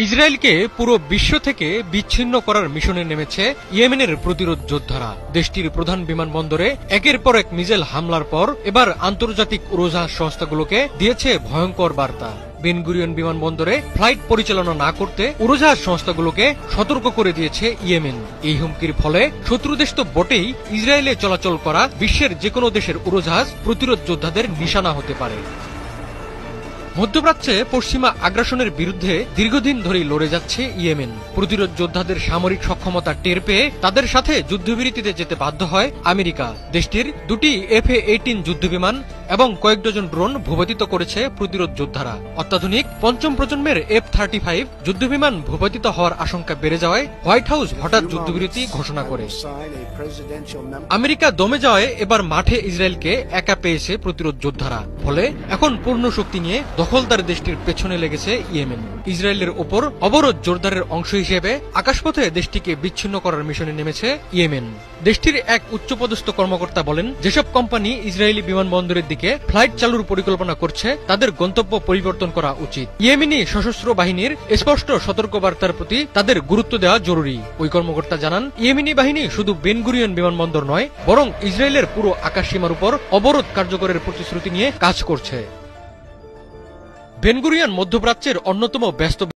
ইসরায়েলকে পুরো বিশ্ব থেকে বিচ্ছিন্ন করার মিশনে নেমেছে ইয়েমেনের প্রতিরোধ যোদ্ধারা। দেশটির প্রধান বিমানবন্দরে একের পর এক মিসাইল হামলার পর এবার আন্তর্জাতিক উড়োজাহাজ সংস্থাগুলোকে দিয়েছে ভয়ঙ্কর বার্তা। বেন গুরিয়ন বিমানবন্দরে ফ্লাইট পরিচালনা না করতে উড়োজাহাজ সংস্থাগুলোকে সতর্ক করে দিয়েছে ইয়েমেন। এই হুমকির ফলে শত্রু দেশ তো বটেই, ইসরায়েলে চলাচল করা বিশ্বের যেকোনো দেশের উড়োজাহাজ প্রতিরোধ যোদ্ধাদের নিশানা হতে পারে। মধ্যপ্রাচ্যে পশ্চিমা আগ্রাসনের বিরুদ্ধে দীর্ঘদিন ধরেই লড়ে যাচ্ছে ইয়েমেন। প্রতিরোধ যোদ্ধাদের সামরিক সক্ষমতা টের পেয়ে তাদের সাথে যুদ্ধবিরতিতে যেতে বাধ্য হয় আমেরিকা। দেশটির দুটি F-18 যুদ্ধবিমান এবং কয়েক ডজন ড্রোন ভূপাতিত করেছে প্রতিরোধ যোদ্ধারা। অত্যাধুনিক পঞ্চম প্রজন্মের F-35 যুদ্ধবিমান ভূপাতিত হওয়ার আশঙ্কা বেড়ে যাওয়ায় হোয়াইট হাউস হঠাৎ যুদ্ধবিরতি ঘোষণা করে। আমেরিকা দমে যাওয়ায় এবার মাঠে ইসরায়েলকে একা পেয়েছে প্রতিরোধ যোদ্ধারা। ফলে এখন পূর্ণ শক্তি নিয়ে দখলদার দেশটির পেছনে লেগেছে ইয়েমেন। ইসরায়েলের ওপর অবরোধ জোরদারের অংশ হিসেবে আকাশপথে দেশটিকে বিচ্ছিন্ন করার মিশনে নেমেছে ইয়েমেন। দেশটির এক উচ্চপদস্থ কর্মকর্তা বলেন, যেসব কোম্পানি ইসরায়েলি বিমানবন্দরের দিকে ফ্লাইট চালুর পরিকল্পনা করছে তাদের গন্তব্য পরিবর্তন করা উচিত। ইয়েমেনি সশস্ত্র বাহিনীর স্পষ্ট সতর্কবার্তার প্রতি তাদের গুরুত্ব দেওয়া জরুরি। ওই কর্মকর্তা জানান, ইয়েমেনি বাহিনী শুধু বেন গুরিয়ন বিমানবন্দর নয়, বরং ইসরায়েলের পুরো আকাশসীমার উপর অবরোধ কার্যকরের প্রতিশ্রুতি নিয়ে কাজ করছে। বেন গুরিয়ন মধ্যপ্রাচ্যের অন্যতম ব্যস্ত